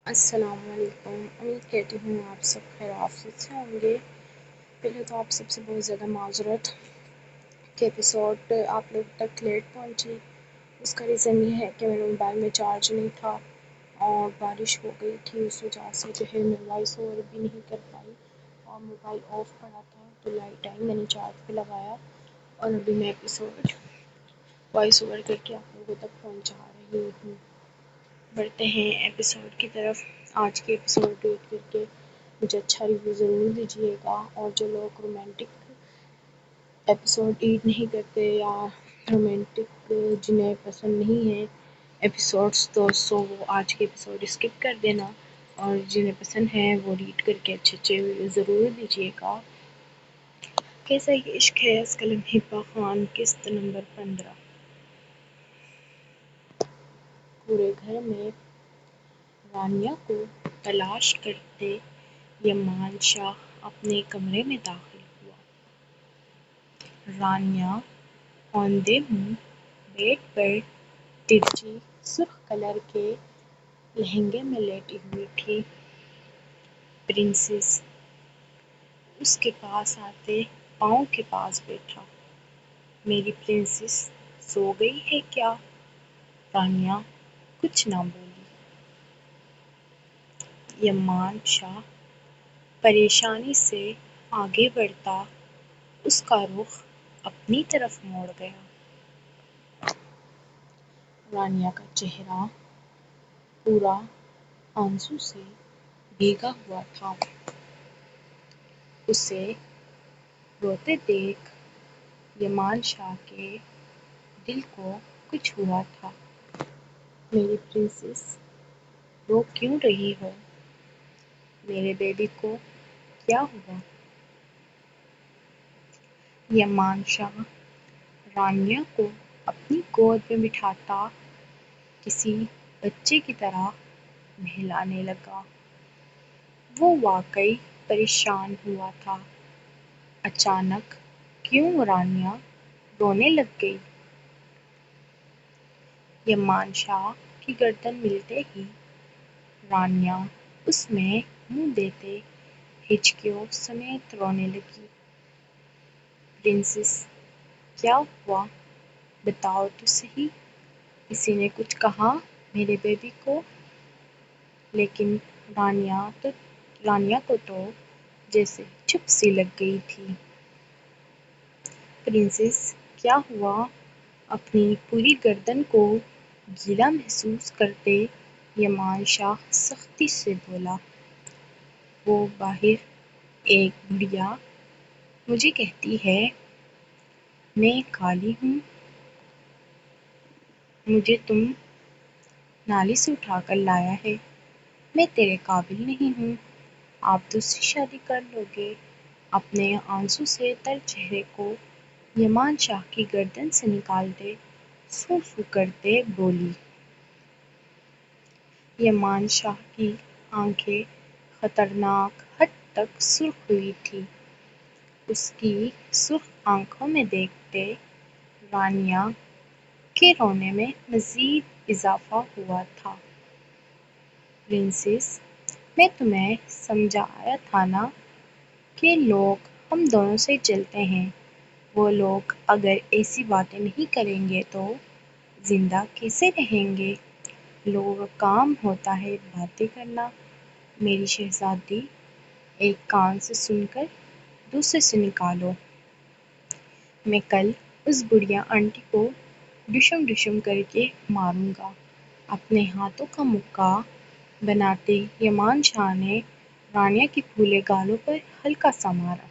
السلام علیکم، امید کرتی ہوں آپ سب خیر آفیت سے ہوں گے۔ پہلے تو آپ سب سے بہت زیادہ معذرت کہ ایپیسوڈ آپ لوگ تک لیٹ پہنچی۔ اس کا ریزن یہ ہے کہ میرے موبائل میں چارج نہیں تھا اور بارش ہو گئی تھی، اس وجہ سے جو ہے میں وائس اوور بھی نہیں کر پائی اور موبائل آف پڑا تھا تو لائٹ آئی، میں نے چارج پہ لگایا اور ابھی میں ایپیسوڈ وائس اوور کر کے آپ لوگوں تک پہنچا رہی ہوں۔ بڑھتے ہیں ایپیسوڈ کی طرف۔ آج کے ایپیسوڈ دیکھ کر کے مجھے اچھا ریویو ضرور دیجیے گا، اور جو لوگ رومانٹک ایپیسوڈ ریڈ نہیں کرتے یا رومانٹک جنہیں پسند نہیں ہیں ایپیسوڈس تو وہ آج کے ایپیسوڈ اسکپ کر دینا، اور جنہیں پسند ہیں وہ ریڈ کر کے اچھے ریویو ضرور دیجیے گا۔ کیسا یہ عشق ہے از قلم حبا خان، قسط نمبر 15۔ پورے گھر میں رانیہ کو تلاش کرتے یمان شاہ اپنے کمرے میں داخل ہوا۔ رانیہ اوندھے منہ بیڈ پر ترچھی سرخ کلر کے لہنگے میں لیٹی ہوئی تھی۔ پرنسس اس کے پاس آتے پاؤں کے پاس بیٹھا۔ میری پرنسس سو گئی ہے کیا؟ رانیہ کچھ نہ بولی۔ یمان شاہ پریشانی سے آگے بڑھتا اس کا رخ اپنی طرف موڑ گیا۔ رانیہ کا چہرہ پورا آنسو سے بھیگا ہوا تھا۔ اسے روتے دیکھ یمان شاہ کے دل کو کچھ ہوا تھا۔ میری پرنسس رو کیوں رہی ہو؟ میرے بیبی کو کیا ہوا؟ یمان شاہ رانیہ کو اپنی گود میں بٹھاتا کسی بچے کی طرح نہلانے لگا۔ وہ واقعی پریشان ہوا تھا۔ اچانک کیوں رانیہ رونے لگ گئی؟ یمان شاہ کی گردن ملتے ہی رانیہ اس میں منہ دیتے ہچکیوں سمیت رونے لگی۔ پرنسس کیا ہوا بتاؤ تو صحیح، کسی نے کچھ کہا میرے بیبی کو؟ لیکن رانیہ کو تو جیسے چپ سی لگ گئی تھی۔ پرنسس کیا ہوا؟ اپنی پوری گردن کو گیلا محسوس کرتے یمان شاہ سختی سے بولا۔ وہ باہر ایک بڑھیا مجھے کہتی ہے میں کالی ہوں، مجھے تم نالی سے اٹھا کر لایا ہے، میں تیرے قابل نہیں ہوں، آپ دوسری شادی کر لو گے۔ اپنے آنسو سے تر چہرے کو یمان شاہ کی گردن سے نکالتے فو فو کرتے بولی۔ یمان شاہ کی آنکھیں خطرناک حد تک سرخ ہوئی تھیں۔ اس کی سرخ آنکھوں میں دیکھتے رانیہ کے رونے میں مزید اضافہ ہوا تھا۔ پرنسس میں تمہیں سمجھایا تھا نا کہ لوگ ہم دونوں سے جلتے ہیں، وہ لوگ اگر ایسی باتیں نہیں کریں گے تو زندہ کیسے رہیں گے؟ لوگوں کا کام ہوتا ہے باتیں کرنا۔ میری شہزادی ایک کان سے سن کر دوسرے سے نکالو۔ میں کل اس بڑھیا آنٹی کو ڈشم ڈشم کر کے ماروں گا۔ اپنے ہاتھوں کا مکہ بناتے یمان شاہ نے رانیہ کے پھولے گالوں پر ہلکا سا مارا۔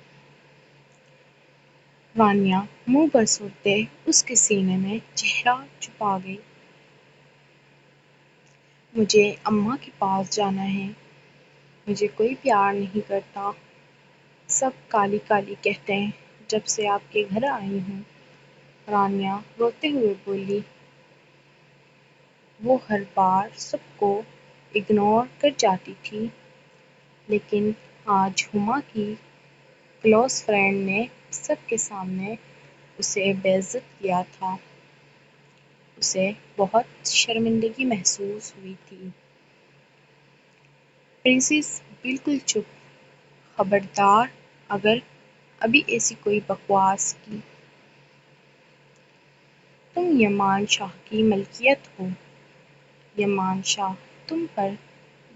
رانیہ منہ بسوڑتے اس کے سینے میں چہرہ چھپا گئی۔ مجھے اماں کے پاس جانا ہے، مجھے کوئی پیار نہیں کرتا، سب کالی کالی کہتے ہیں جب سے آپ کے گھر آئی ہوں۔ رانیہ روتے ہوئے بولی۔ وہ ہر بار سب کو اگنور کر جاتی تھی، لیکن آج ہما کی کلوز فرینڈ نے سب کے سامنے اسے بے عزت کیا تھا۔ اسے بہت شرمندگی محسوس ہوئی تھی۔ پرنسس بالکل چپ، خبردار اگر ابھی ایسی کوئی بکواس کی۔ تم یمان شاہ کی ملکیت ہو، یمان شاہ تم پر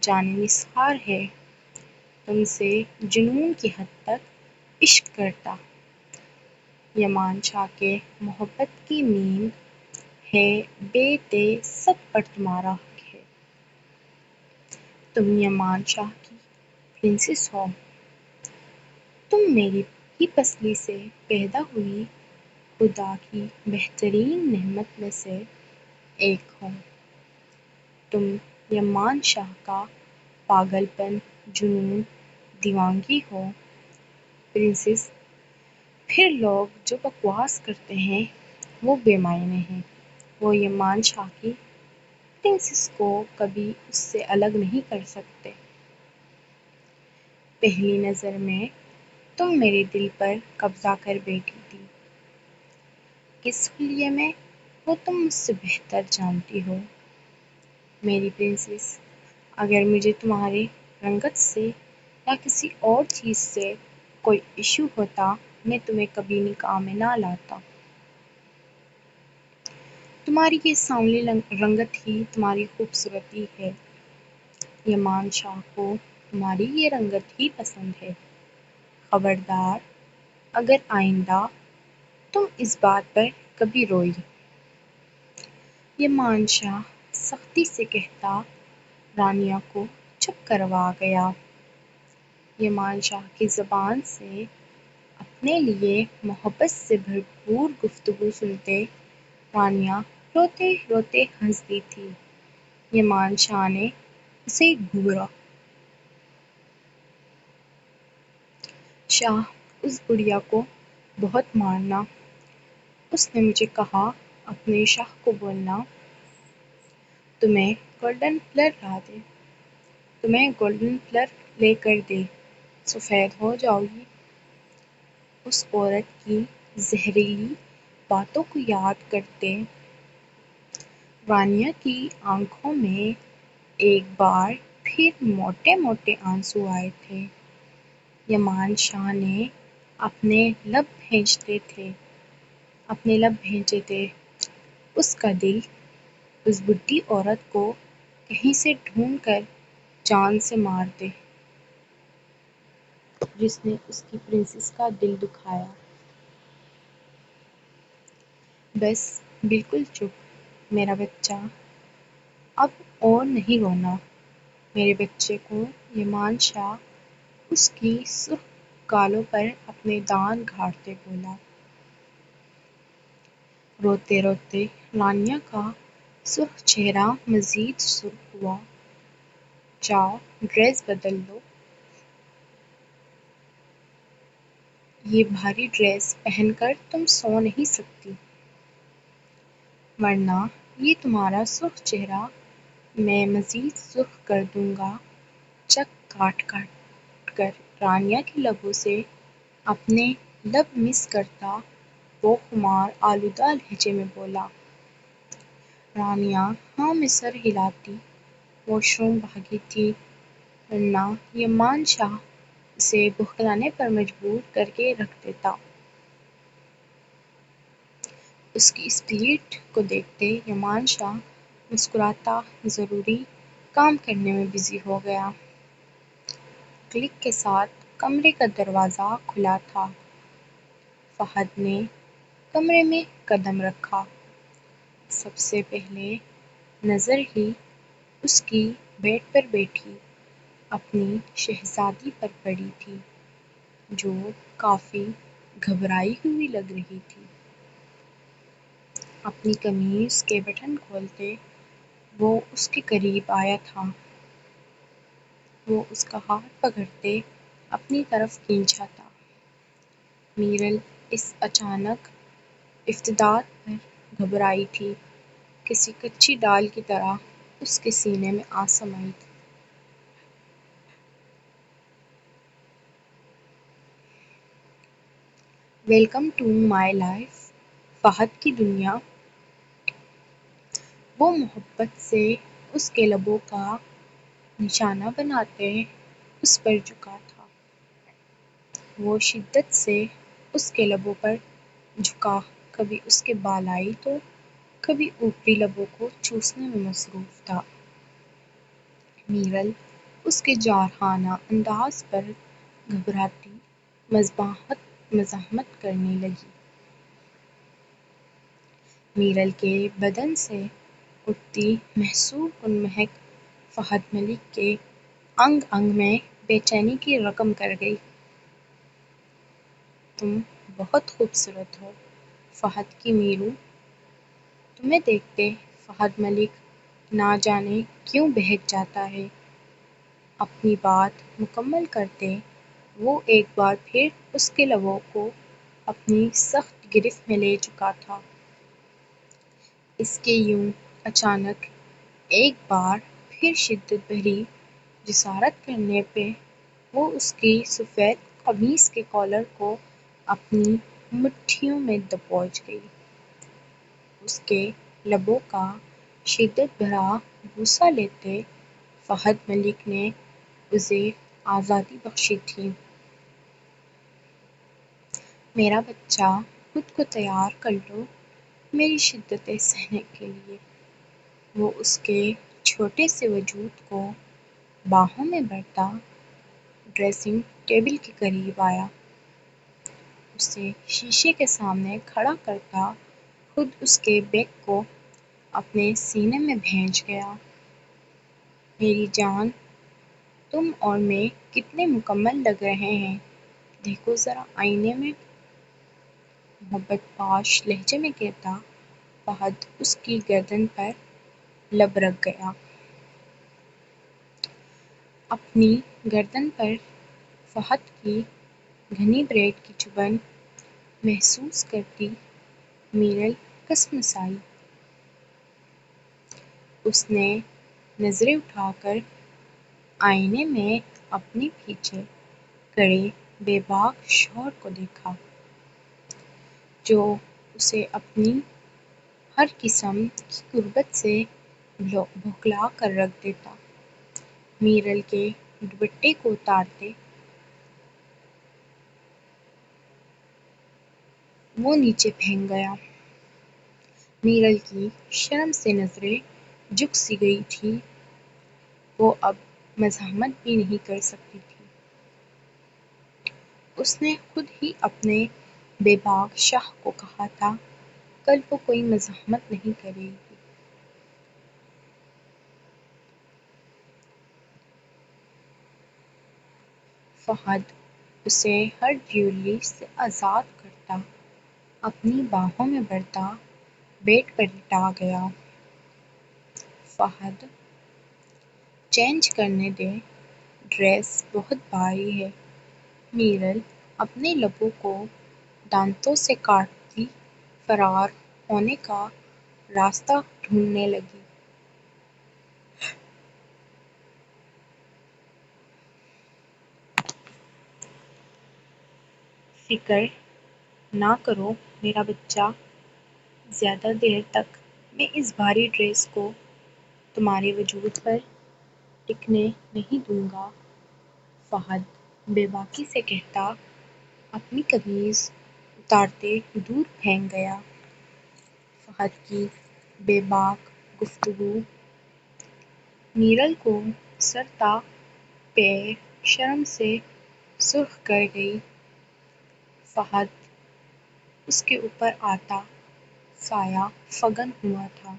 جان نثار ہے، تم سے جنون کی حد تک عشق کرتا۔ یمان شاہ کے محبت کی نیند ہے بے تے سب پر تمہارا حق ہے۔ تم یمان شاہ کی پرنسس ہو، تم میری ہی پسلی سے پیدا ہوئی خدا کی بہترین نعمت میں سے ایک ہو۔ تم یمان شاہ کا پاگل پن، جنون، دیوانگی ہو۔ پرنسس پھر لوگ جو بکواس کرتے ہیں وہ بے معنی ہیں، وہ یمان شاہ کی پرنسس کو کبھی اس سے الگ نہیں کر سکتے۔ پہلی نظر میں تم میرے دل پر قبضہ کر بیٹھی تھی، کس حلیے میں وہ تم مجھ سے بہتر جانتی ہو۔ میری پرنسس، اگر مجھے تمہاری رنگت سے یا کسی اور چیز سے کوئی ایشو ہوتا میں تمہیں کبھی نکاح میں نہ لاتا۔ تمہاری یہ سانولی رنگت ہی تمہاری خوبصورتی ہے، یمان شاہ کو تمہاری یہ رنگت ہی پسند ہے۔ خبردار اگر آئندہ تم اس بات پر کبھی روئی۔ یمان شاہ سختی سے کہتا رانیہ کو چپ کروا گیا۔ یمان شاہ کی زبان سے اپنے لیے محبت سے بھرپور گفتگو سنتے رانیہ روتے روتے ہنس دی تھی۔ یمان شاہ نے اسے گھورا۔ شاہ اس بڑھیا کو بہت مارنا، اس نے مجھے کہا اپنے شاہ کو بولنا تمہیں گولڈن پلر لا دے، تمہیں گولڈن پلر لے کر دے، سفید ہو جاؤ گی۔ اس عورت کی زہریلی باتوں کو یاد کرتے رانیہ کی آنکھوں میں ایک بار پھر موٹے موٹے آنسو آئے تھے۔ یمان شاہ نے اپنے لب بھینچے تھے، اس کا دل اس بڈھی عورت کو کہیں سے ڈھونڈ کر جان سے مار دے جس نے اس کی پرنسس کا دل دکھایا۔ بس بالکل چپ میرا بچہ، اب اور نہیں رونا۔ میرے بچے کو یمان شاہ اس کی سرخ گالوں پر اپنے دانت گھاڑتے بولا۔ روتے روتے رانیہ کا سرخ چہرہ مزید سرخ ہوا۔ جاؤ ڈریس بدل لو، یہ بھاری ڈریس پہن کر تم سو نہیں سکتی، ورنہ یہ تمہارا سرخ چہرہ میں مزید سرخ کر دوں گا۔ چک کاٹ کاٹ کر رانیہ کے لبوں سے اپنے لب مس کرتا وہ خمار آلودہ لہجے میں بولا۔ رانیہ ہاں میں سر ہلاتی واش روم بھاگی تھی، ورنہ یمان شاہ اسے بہکانے پر مجبور کر کے رکھ دیتا۔ اس کی اسپرٹ کو دیکھتے یمان شاہ مسکراتا ضروری کام کرنے میں بزی ہو گیا۔ کلک کے ساتھ کمرے کا دروازہ کھلا تھا۔ فہد نے کمرے میں قدم رکھا۔ سب سے پہلے نظر ہی اس کی بیڈ پر بیٹھی اپنی شہزادی پر پڑی تھی، جو کافی گھبرائی ہوئی لگ رہی تھی۔ اپنی قمیص کے بٹن کھولتے وہ اس کے قریب آیا تھا۔ وہ اس کا ہاتھ پکڑتے اپنی طرف کھینچا تھا۔ میرل اس اچانک افتادت پر گھبرائی تھی، کسی کچی ڈال کی طرح اس کے سینے میں آ سمائی تھی۔ Welcome to my life, Fahad کی دنیا۔ وہ محبت سے اس کے لبوں کا نشانہ بناتے اس پر جھکا تھا۔ وہ شدت سے اس کے لبوں پر جھکا، کبھی اس کے بالائی تو کبھی اوپری لبوں کو چوسنے میں مصروف تھا۔ میرل اس کے جارحانہ انداز پر گھبراتی مزاحمت کرنے لگی۔ میرل کے بدن سے اٹھتی محصور کن مہک فہد ملک کے انگ انگ میں بے چینی کی رقم کر گئی۔ تم بہت خوبصورت ہو فہد کی میرو، تمہیں دیکھتے فہد ملک نہ جانے کیوں بہک جاتا ہے۔ اپنی بات مکمل کرتے وہ ایک بار پھر اس کے لبوں کو اپنی سخت گرفت میں لے چکا تھا۔ اس کے یوں اچانک ایک بار پھر شدت بھری جسارت کرنے پہ وہ اس کی سفید قمیص کے کالر کو اپنی مٹھیوں میں دبوچ گئی۔ اس کے لبوں کا شدت بھرا بوسہ لیتے فہد ملک نے اسے آزادی بخشی تھی۔ میرا بچہ، خود کو تیار کر لو میری شدتیں سہنے کے لیے۔ وہ اس کے چھوٹے سے وجود کو باہوں میں بھرتا ڈریسنگ ٹیبل کے قریب آیا۔ اسے شیشے کے سامنے کھڑا کرتا خود اس کے بیگ کو اپنے سینے میں بھینچ گیا۔ میری جان، تم اور میں کتنے مکمل لگ رہے ہیں، دیکھو ذرا آئینے میں، محبت پاش لہجے میں کہتا فہد اس کی گردن پر لب رکھ گیا۔ اپنی گردن پر فہد کی گھنی بریڈ کی چبھن محسوس کرتی میرل کسمسائی۔ اس نے نظریں اٹھا کر آئینے میں اپنے پیچھے کھڑے بے باک شوہر کو دیکھا، جو اسے اپنی ہر قسم کی قربت سے بھکلا کر رکھ دیتا۔ میرل کے دوپٹے کو اتارتے وہ نیچے پھینک گیا۔ میرل کی شرم سے نظریں جھک سی گئی تھیں، وہ اب مزاحمت بھی نہیں کر سکتی تھی۔ اس نے خود ہی اپنے بے باک شاہ کو کہا تھا کل وہ کوئی مزاحمت نہیں کرے گی۔ فہد اسے ہر جیولری سے آزاد کرتا اپنی باہوں میں بھرتا بیڈ پر لٹا گیا۔ فہد، چینج کرنے دے، ڈریس بہت بھاری ہے۔ میرل اپنے لبوں کو دانتوں سے کاٹتی فرار ہونے کا راستہ ڈھونڈنے لگی۔ فکر نہ کرو میرا بچہ، زیادہ دیر تک میں اس بھاری ڈریس کو تمہارے وجود پر ٹکنے نہیں دوں گا، فہد بے باکی سے کہتا اپنی قمیض اتارتے دور پھینک گیا۔ فہد کی بے باک گفتگو میرل کو سر تا پیر شرم سے سرخ کر گئی۔ فہد اس کے اوپر آتا سایہ فگن ہوا تھا۔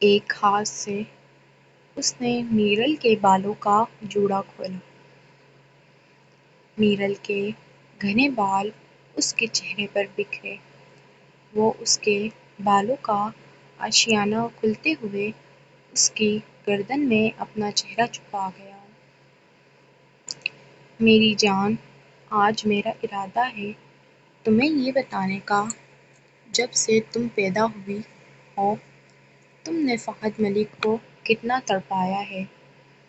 ایک ہاتھ سے اس نے میرل کے بالوں کا جوڑا کھولا۔ میرل کے گھنے بال اس کے چہرے پر بکھرے۔ وہ اس کے بالوں کا آشیانہ کھولتے ہوئے اس کی گردن میں اپنا چہرہ چھپا گیا۔ میری جان، آج میرا ارادہ ہے تمہیں یہ بتانے کا، جب سے تم پیدا ہوئی ہو تم نے فہد ملک کو کتنا تڑپایا ہے۔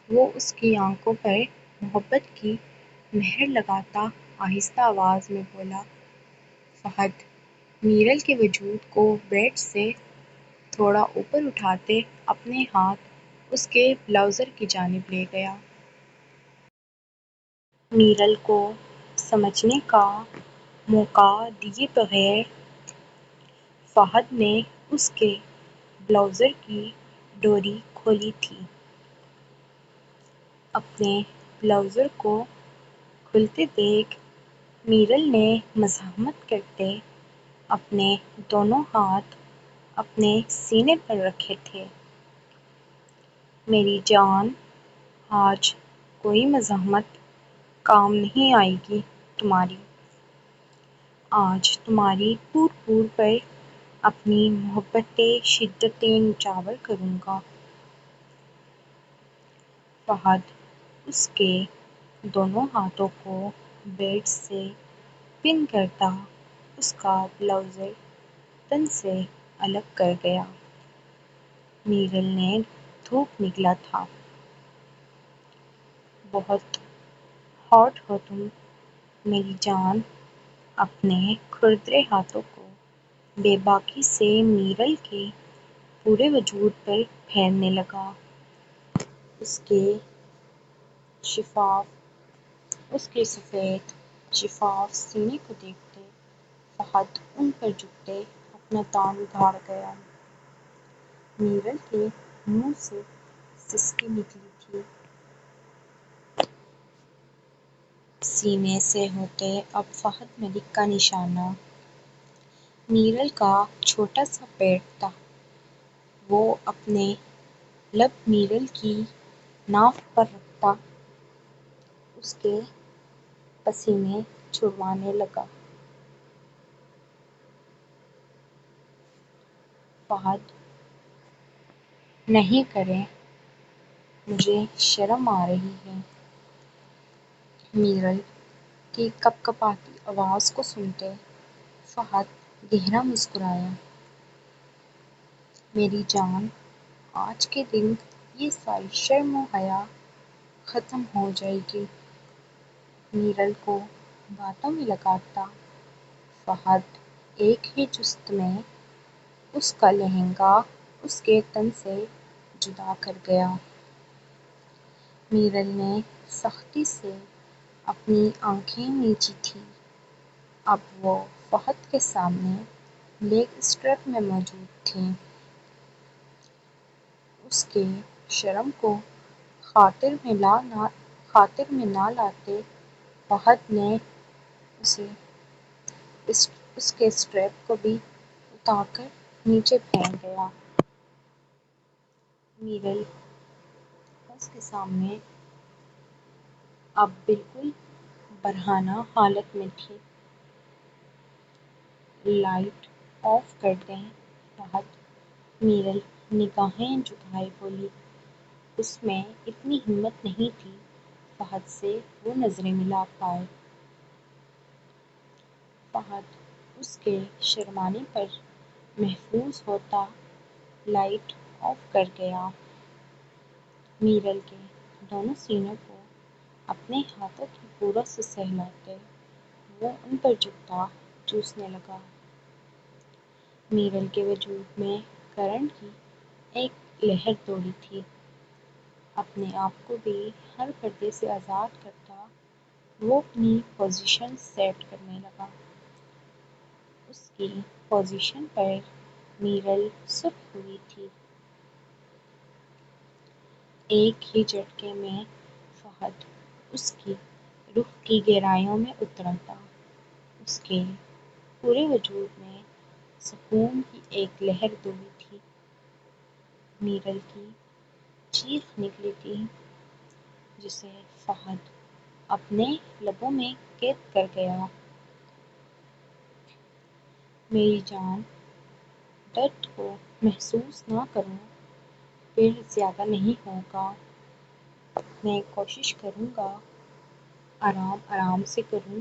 وہ اس کی آنکھوں پر محبت کی مہر لگاتا آہستہ آواز میں بولا۔ فہد میرل کے وجود کو بیڈ سے تھوڑا اوپر اٹھاتے اپنے ہاتھ اس کے بلاؤزر کی جانب لے گیا۔ میرل کو سمجھنے کا موقع دیے بغیر فہد نے اس کے بلاؤزر کی ڈوری کھولی تھی۔ اپنے بلاؤزر کو کھلتے دیکھ میرل نے مزاحمت کرتے اپنے دونوں ہاتھ اپنے سینے پر رکھے تھے۔ میری جان، آج کوئی مزاحمت کام نہیں آئے گی تمہاری۔ آج تمہاری پور پر اپنی محبتیں شدتیں نچھاور کروں گا۔ فہد اس کے دونوں ہاتھوں کو بیلٹ سے پن کرتا اس کا بلاؤزر تن سے الگ کر گیا۔ میرل نے دھوپ نکلا تھا۔ بہت ہاٹ ہو تم میری جان۔ اپنے کھردرے ہاتھوں کو بے باکی سے میرل کے پورے وجود پر پھیرنے لگا۔ اس کے سفید شفاف سینے کو دیکھتے فہد ان پر جھکتے اپنا دام گاڑ گیا۔ میرل کے منہ سے سسکی نکلی تھی۔ سینے سے ہوتے اب فہد ملک کا نشانہ۔ میرل کا چھوٹا سا پیٹ تھا۔ وہ اپنے لب میرل کی ناف پر رکھتا اس کے پسینے چھڑوانے لگا۔ فہد، نہیں کریں، مجھے شرم آ رہی ہے۔ میرل کی کپ کپاتی آواز کو سنتے فہد گہرا مسکرایا۔ میری جان، آج کے دن یہ ساری شرم و حیا ختم ہو جائے گی۔ میرل کو باتوں میں لگاتا فہد ایک ہی جست میں اس کا لہنگا اس کے تن سے جدا کر گیا۔ میرل نے سختی سے اپنی آنکھیں مینچی تھیں۔ اب وہ فہد کے سامنے لیگ اسٹرپ میں موجود تھیں۔ اس کے شرم کو خاطر میں نہ لاتے فہد نے اس کے اسٹرپ کو بھی اتار کر نیچے پھینک دیا۔ میرل اس کے سامنے اب بالکل برہنہ حالت میں تھی۔ لائٹ آف کر دیں فہد۔ میرل نگاہیں جھکائے بولی۔ اس میں اتنی ہمت نہیں تھی فہد سے وہ نظریں ملا پائے۔ فہد اس کے شرمانے پر محفوظ ہوتا لائٹ آف کر گیا۔ میرل کے دونوں سینوں کو اپنے ہاتھوں کی پوروں سے سہلاتے وہ ان پر جھکتا چوسنے لگا۔ میرل کے وجود میں کرنٹ کی ایک لہر دوڑی تھی۔ اپنے آپ کو بھی ہر پردے سے آزاد کرتا وہ اپنی پوزیشن سیٹ کرنے لگا۔ اس کی پوزیشن پر میرل سرخ ہوئی تھی۔ ایک ہی جھٹکے میں فہد اس کی روح کی گہرائیوں میں اتر آتا۔ اس کے پورے وجود میں سکون کی ایک لہر دوڑی تھی۔ میرل کی چیخ نکلی تھی جسے فہد اپنے لبوں میں قید کر گیا۔ میری جان، درد کو محسوس نہ کروں پھر زیادہ نہیں ہوگا۔ میں کوشش کروں گا آرام آرام سے کروں،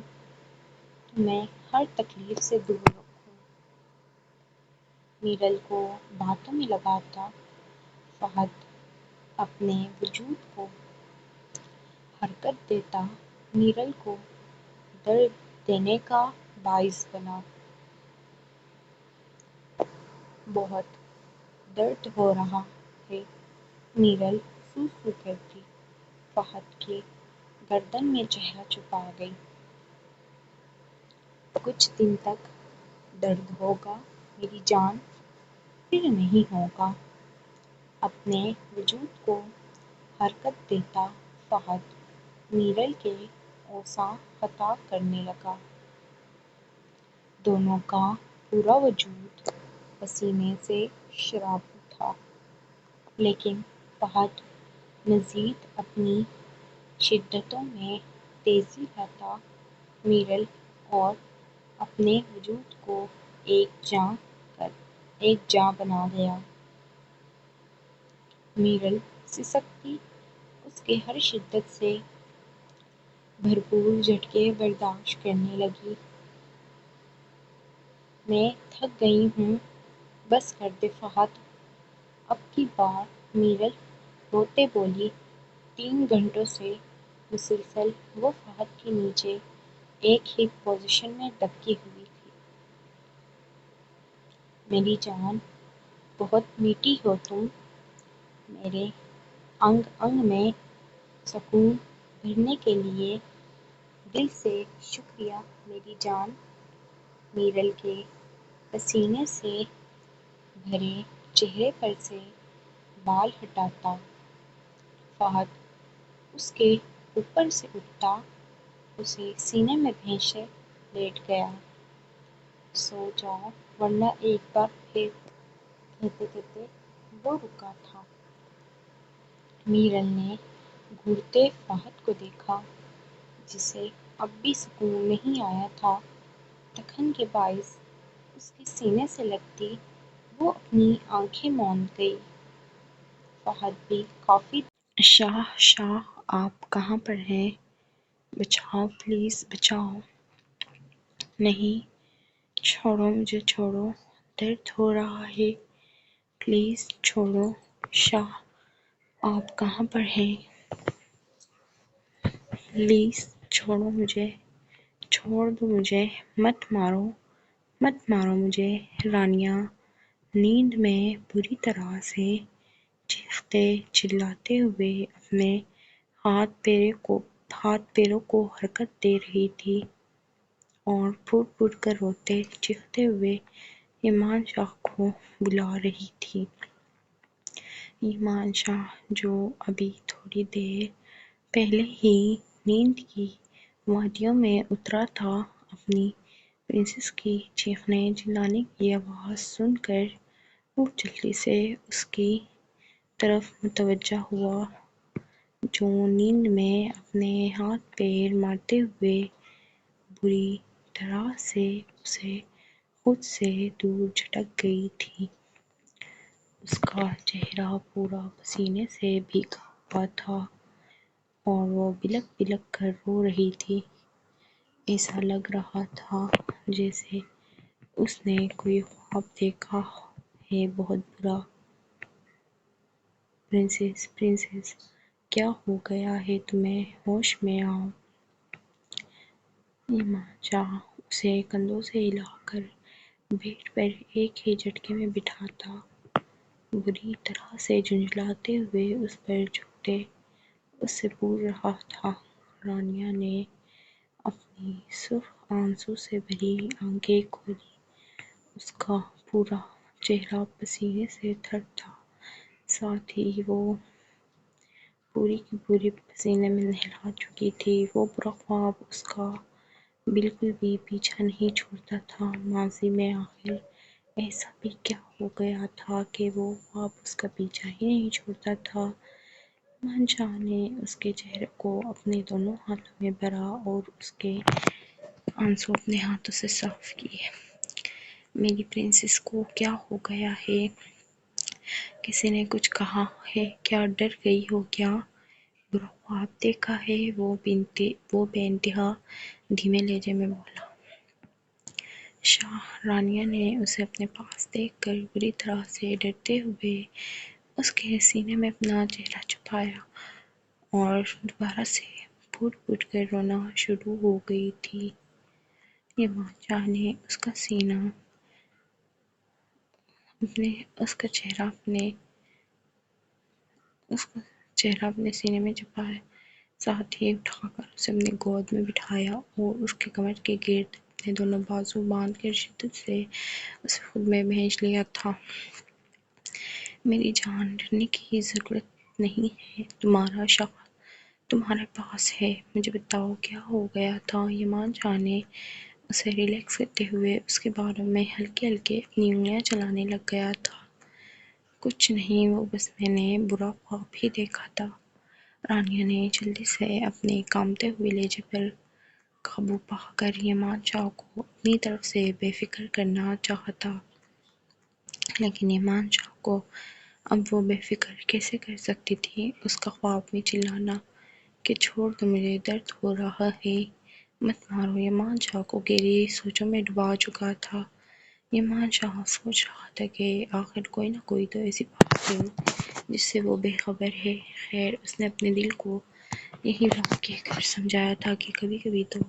تمہیں ہر تکلیف سے دور رکھوں۔ میرل کو باتوں میں لگاتا فہد اپنے وجود کو حرکت دیتا میرل کو درد دینے کا باعث بنا۔ بہت درد ہو رہا ہے۔ میرل سو سو کرتی فہد کے گردن میں چہرہ چھپا گئی۔ کچھ دن تک درد ہوگا میری جان، پھر نہیں ہوگا۔ اپنے وجود کو حرکت دیتا فہد میرل کے اعصاب قطع کرنے لگا۔ دونوں کا پورا وجود پسینے سے شرابور تھا، لیکن فہد مزید اپنی شدتوں میں تیزی لاتا میرل اور اپنے وجود کو ایک جاں بنا گیا۔ میرل سسکتی اس کے ہر شدت سے بھرپور جھٹکے برداشت کرنے لگی۔ میں تھک گئی ہوں، بس کر دے فہد۔ اب کی بار میرل روتے بولی۔ 3 گھنٹوں سے مسلسل وہ فہد کے نیچے ایک ہی پوزیشن میں دبکی ہوئی تھی۔ میری جان بہت میٹھی ہو تم، میرے انگ انگ میں سکون بھرنے کے لیے دل سے شکریہ میری جان۔ میرل کے پسینے سے بھرے چہرے پر سے بال ہٹاتا فہد اس کے اوپر سے اٹھتا، اسے سینے میں بھینچے لیٹ گیا۔ سو جاؤ ورنہ ایک بار پھر کہتے کہتے وہ رکا تھا۔ میرل نے گھورتے فہد کو دیکھا، جسے اب بھی سکون نہیں آیا تھا۔ تکھن کے باعث اس کے سینے سے لگتی وہ اپنی آنکھیں موند گئی۔ فہد بھی کافی شاہ شاہ آپ کہاں پر ہیں؟ بچاؤ پلیز بچاؤ۔ نہیں چھوڑو مجھے چھوڑو، درد ہو رہا ہے، پلیز چھوڑو۔ شاہ آپ کہاں پر ہیں؟ پلیز چھوڑو مجھے، چھوڑ دو مجھے، مت مارو، مت مارو مجھے۔ رانیہ نیند میں بری طرح سے چیختے چلاتے ہوئے اپنے ہاتھ پیروں کو حرکت دے رہی تھی اور پھٹ پھٹ کر روتے چیختے ہوئے ایمان شاہ کو بلا رہی تھی۔ ایمان شاہ جو ابھی تھوڑی دیر پہلے ہی نیند کی وادیوں میں اترا تھا، اپنی پرنسس کی چیخنے چلانے کی آواز سن کر اٹھ جلدی سے اس کی طرف متوجہ ہوا، جو نیند میں اپنے ہاتھ پیر مارتے ہوئے بری طرح سے اسے خود سے دور جھٹک گئی تھی۔ اس کا چہرہ پورا پسینے سے بھیگا ہوا تھا اور وہ بلک بلک کر رو رہی تھی۔ ایسا لگ رہا تھا جیسے اس نے کوئی خواب دیکھا ہے بہت برا۔ پرنسس پرنسس کیا ہو گیا ہے تمہیں؟ ہوش میں آؤ۔ ایمان شاہ اسے کندھوں سے ہلا کر بیڈ پر ایک ہی جھٹکے میں بٹھاتا، بری طرح سے جھنجھلاتے ہوئے اس پر جھکتے اس سے پوچھ رہا تھا۔ رانیہ نے اپنی سرخ آنسوں سے بھری آنکھیں کھولی۔ اس کا پورا چہرہ پسینے سے تر تھا، ساتھ ہی وہ پوری کی پوری پسینے میں نہلا چکی تھی۔ وہ برا خواب اس کا بالکل بھی پیچھا نہیں چھوڑتا تھا۔ ماضی میں آخر ایسا بھی کیا ہو گیا تھا کہ وہ خواب اس کا پیچھا ہی نہیں چھوڑتا تھا؟ ایمان شاہ نے اس کے چہرے کو اپنے دونوں ہاتھوں میں بھرا اور اس کے آنسو اپنے ہاتھوں سے صاف کیے۔ میری پرنسس کو کیا ہو گیا ہے؟ کسی نے کچھ کہا ہے کیا؟ ڈر گئی ہو کیا؟ برا خواب دیکھا ہے؟ وہ بے انتہا دھیمے لہجے میں بولا۔ شاہ رانیہ نے اسے اپنے پاس دیکھ کر بری طرح سے ڈرتے ہوئے اس کے سینے میں اپنا چہرہ چھپایا اور دوبارہ سے پھٹ پھٹ کر رونا شروع ہو گئی تھی۔ ایمان شاہ نے اس کا چہرہ اپنے اس کا چہرہ اپنے سینے میں چھپایا، ساتھ ہی اٹھا کر اسے اپنی گود میں بٹھایا اور اس کے کمر کے گرد اپنے دونوں بازو باندھ کر شدت سے اسے خود میں بھینچ لیا تھا۔ میری جان، ڈرنے کی ضرورت نہیں ہے، تمہارا شوہر تمہارے پاس ہے، مجھے بتاؤ کیا ہو گیا تھا۔ ایمان جان نے اسے ریلیکس کرتے ہوئے اس کے بالوں میں ہلکے ہلکے اپنی انگلیاں چلانے لگ گیا تھا۔ کچھ نہیں، وہ بس میں نے برا خواب ہی دیکھا تھا۔ رانیہ نے جلدی سے اپنے کامتے ہوئے لہجے پر قابو پا کر ایمان شاہ کو اپنی طرف سے بے فکر کرنا چاہا تھا، لیکن ایمان شاہ کو اب وہ بے فکر کیسے کر سکتی تھی؟ اس کا خواب میں چلانا کہ چھوڑ دو مجھے، درد ہو رہا ہے، مت مارو، ایمان شاہ کو گہری سوچوں میں ڈبا چکا تھا۔ ایمان شاہ سوچ رہا تھا کہ آخر کوئی نہ کوئی تو ایسی بات ہے جس سے وہ بے خبر ہے۔ خیر، اس نے اپنے دل کو یہی بات کہہ کر سمجھایا تھا کہ کبھی کبھی تو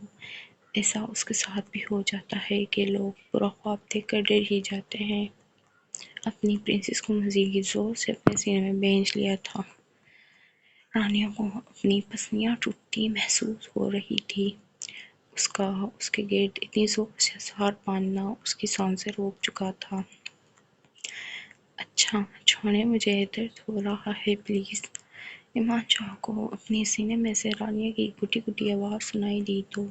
ایسا اس کے ساتھ بھی ہو جاتا ہے کہ لوگ برا خواب دیکھ کر ڈر ہی جاتے ہیں۔ اپنی پرنسس کو مزید زور سے اپنے سینے میں بھینچ لیا تھا۔ رانیہ کو اپنی پسلیاں ٹوٹتی محسوس ہو رہی تھی۔ اس کے گرد اتنی زور سے اثار باندھنا اس کی سانسیں روک چکا تھا۔ اچھا چھوڑیں مجھے، درد ہو رہا ہے پلیز۔ ایمان شاہ کو اپنے سینے میں سے رانیہ کی گھٹی گھٹی آواز سنائی دی تو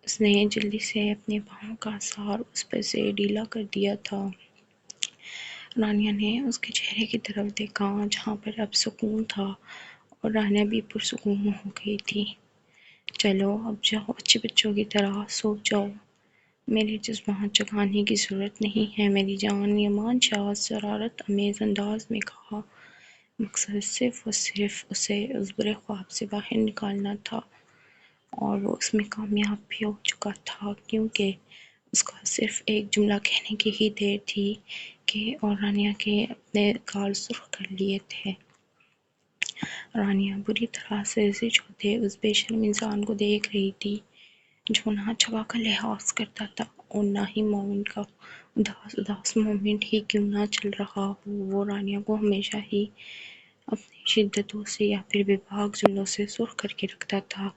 اس نے جلدی سے اپنے پاؤں کا اثار اس پر سے ڈھیلا کر دیا تھا۔ رانیہ نے اس کے چہرے کی طرف دیکھا جہاں پر اب سکون تھا اور رانیہ بھی پرسکون ہو گئی تھی۔ چلو اب جاؤ، اچھے بچوں کی طرح سو جاؤ، میرے جذبات جگانے کی ضرورت نہیں ہے میری جان، ایمان شاہ شرارت آمیز انداز میں کہا۔ مقصد صرف اور صرف اسے اس برے خواب سے باہر نکالنا تھا، اور وہ اس میں کامیاب بھی ہو چکا تھا، کیونکہ اس کا صرف ایک جملہ کہنے کی ہی دیر تھی کہ اور رانیہ کے اپنے گال سرخ کر لیے تھے۔ رانیہ بری طرح سے زج ہوتے اس بے شرم انسان کو دیکھ رہی تھی جو نہ جگہ کا لحاظ کرتا تھا اور نہ ہی مومن کا۔ اداس مومنٹ ہی کیوں نہ چل رہا ہو، وہ رانیہ کو ہمیشہ ہی اپنی شدتوں سے یا پھر بے باک جملوں سے سرخ کر کے رکھتا تھا۔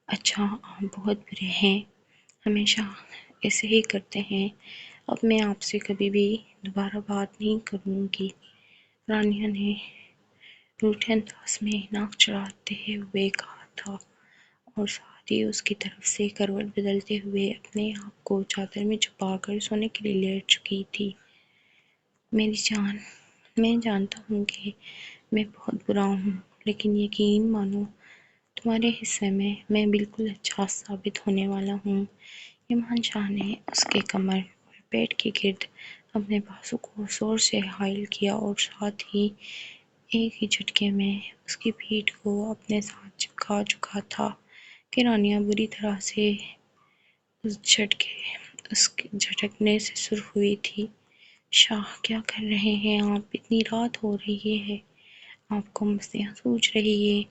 اچھا آپ بہت برے ہیں، ہمیشہ ایسے ہی کرتے ہیں، اب میں آپ سے کبھی بھی دوبارہ بات نہیں کروں گی، رانیہ نے روٹھے انداز میں ناک چڑھاتے ہوئے کہا تھا، اور ساتھ ہی اس کی طرف سے کروٹ بدلتے ہوئے اپنے آپ کو چادر میں چھپا کر سونے کے لیے لیٹ چکی تھی۔ میری جان، میں جانتا ہوں کہ میں بہت برا ہوں، لیکن یقین مانو تمہارے حصے میں بالکل اچھا ثابت ہونے والا ہوں۔ ایمان شاہ نے اس کے کمر اور پیٹ کے گرد اپنے بازو کو زور سے حائل کیا اور ساتھ ہی ایک ہی جھٹکے میں اس کی پیٹھ کو اپنے ساتھ چپکا چکا تھا کہ رانیہ بری طرح سے اس کے جھٹکنے سے سرخ ہوئی تھی۔ شاہ کیا کر رہے ہیں آپ، اتنی رات ہو رہی ہے، آپ کو مستیاں سوچ رہی ہے۔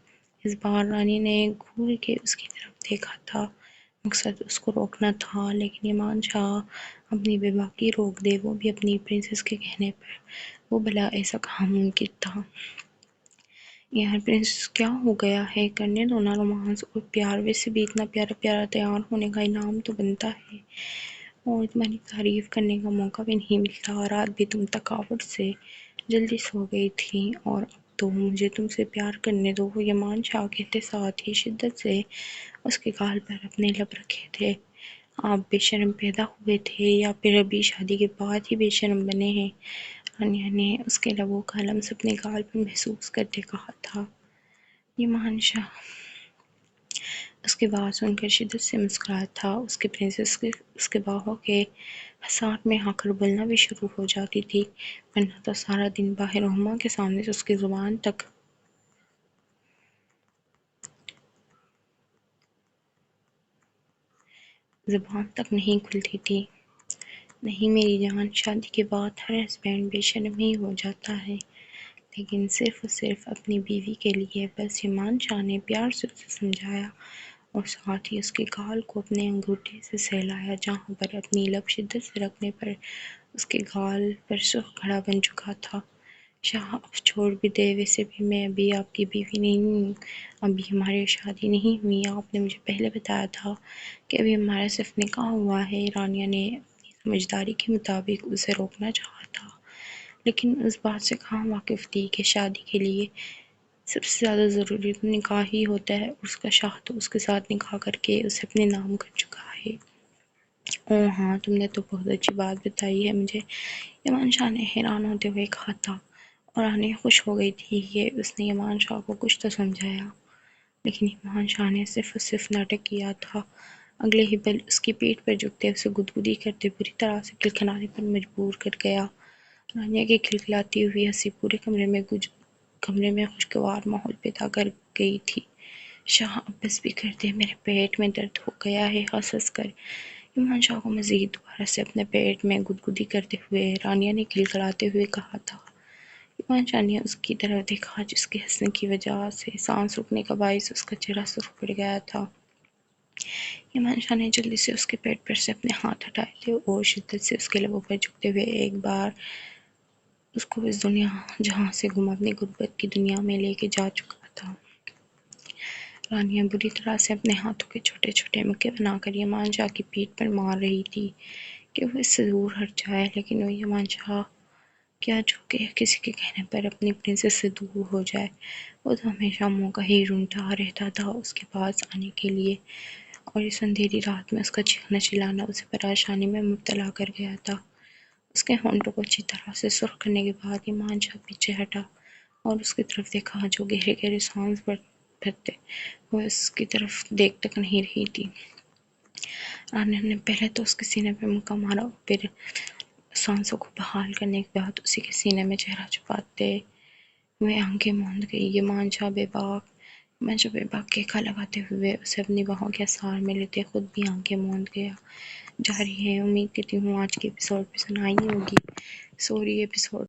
اس بار رانی نے گھور کے اس کی طرف دیکھا تھا، مقصد اس کو روکنا تھا، لیکن ایمان شاہ اپنی بے باکی روک دے، وہ بھی اپنی پرنسس کے کہنے پر۔ وہ بھلا ایسا کہاں ممکن تھا؟ یار پرنسس کیا ہو گیا ہے، کرنے دو نا رومانس اور پیار، ویسے بھی اتنا پیارا پیارا تیار ہونے کا انعام تو بنتا ہے، اور تمہاری تعریف کرنے کا موقع بھی نہیں ملتا، رات بھی تم تھکاوٹ سے جلدی سو گئی تھی، اور اب تو مجھے تم سے پیار کرنے دو، ایمان شاہ کہتے ساتھ ہی شدت سے اس کے گال پر اپنے لب رکھے تھے۔ آپ بے شرم پیدا ہوئے تھے یا پھر ابھی شادی کے بعد ہی بے شرم بنے ہیں؟ رانیہ نے اس کے لبوں کا لمس اپنے گال پر محسوس کرتے کہا تھا۔ ایمان شاہ اس کی بات سن کر شدت سے مسکرایا تھا، اس کی پرنسس اس کے باہوں کے حصار میں آ کر بولنا بھی شروع ہو جاتی تھی، ورنہ تو سارا دن باہر ہما کے سامنے سے اس کی زبان تک نہیں کھلتی تھی۔ نہیں میری جان، شادی کے بعد ہر ہسبینڈ بے شرم ہی ہو جاتا ہے، لیکن صرف اور صرف اپنی بیوی کے لیے، بس ایمان شاہ نے پیار سے اسے سمجھایا اور ساتھ ہی اس کے گال کو اپنے انگوٹھے سے سہلایا جہاں پر اپنی لب شدت سے رکھنے پر اس کے گال پر سرخ گھڑا بن چکا تھا۔ شاہ اب چھوڑ بھی دے، ویسے بھی میں ابھی آپ کی بیوی نہیں ہوں، ابھی ہماری شادی نہیں ہوئی، آپ نے مجھے پہلے بتایا تھا کہ ابھی ہمارا صرف نکاح ہوا ہے۔ رانیہ نے اپنی سمجھداری کے مطابق اسے روکنا چاہا تھا، لیکن اس بات سے کہاں واقف تھی کہ شادی کے لیے سب سے زیادہ ضروری تو نکاح ہی ہوتا ہے، اور اس کا شاہ تو اس کے ساتھ نکاح کر کے اسے اپنے نام کر چکا ہے۔ اوہ ہاں، تم نے تو بہت اچھی بات بتائی ہے مجھے، یمان شاہ نے حیران ہوتے ہوئے کہا تھا، اور رانیہ خوش ہو گئی تھی کہ اس نے یمان شاہ کو کچھ تو سمجھایا، لیکن یمان شاہ نے صرف اور صرف ناٹک کیا تھا۔ اگلے ہی پل اس کی پیٹھ پر جھکتے، اسے گدگدی کرتے بری طرح سے کھلکھلانے پر مجبور کر گیا۔ رانیہ کی کھلکھلاتی ہوئی ہنسی پورے کمرے میں خوشگوار ماحول پیدا کر گئی تھی۔ شاہ اب بس بھی کر دے، میرے پیٹ میں درد ہو گیا ہے، ہنس ہنس کر یمان شاہ کو مزید دوبارہ سے اپنے پیٹ میں گدگدی کرتے ہوئے رانیہ نے کھلکھلاتے ہوئے کہا تھا۔ یمان شاہ نے اس کی طرف دیکھا، جس کے ہنسنے کی وجہ سے سانس رکنے کا باعث اس کا چہرہ سرخ پڑ گیا تھا۔ یمان شاہ نے جلدی سے اس کے پیٹ پر سے اپنے ہاتھ ہٹائے تھے اور شدت سے اس کے لبوں پر جھکتے ہوئے ایک بار اس کو اس دنیا جہاں سے گم اپنی غربت کی دنیا میں لے کے جا چکا تھا۔ رانیہ بری طرح سے اپنے ہاتھوں کے چھوٹے چھوٹے مکے بنا کر یمان شاہ کی پیٹھ پر مار رہی تھی کہ وہ اس سے دور ہٹ جائے، لیکن وہ یمان شاہ کیا جو کہ کسی کے کہنے پر اپنی پرنسس سے دور ہو جائے۔ وہ تو ہمیشہ موقع ہی ڈھونڈتا رہتا تھا اس کے پاس آنے کے لیے، اور اس اندھیری رات میں اس کا چیخنا چلانا اسے پریشانی میں مبتلا کر گیا تھا۔ اس کے ہونٹوں کو اچھی طرح سے سرخ کرنے کے بعد یمان شاہ پیچھے ہٹا اور اس کی طرف دیکھا، جو گہرے گہرے سانس بھرتے وہ اس کی طرف دیکھ تک نہیں رہی تھی۔ رانیہ نے پہلے تو اس کے سینے پہ مکہ مارا اور پھر سانسوں کو بحال کرنے کے بعد اسی کے سینے میں چہرہ چھپاتے ہوئے آنکھیں موند گئی۔ یمان شاہ بے باک کہکا لگاتے ہوئے اسے اپنی باہوں کے اثار میں لیتے خود بھی آنکھیں موند گیا۔ جاری ہے، امید کرتی ہوں آج کے ایپیسوڈ پسند آئی ہوگی۔ Sorry episode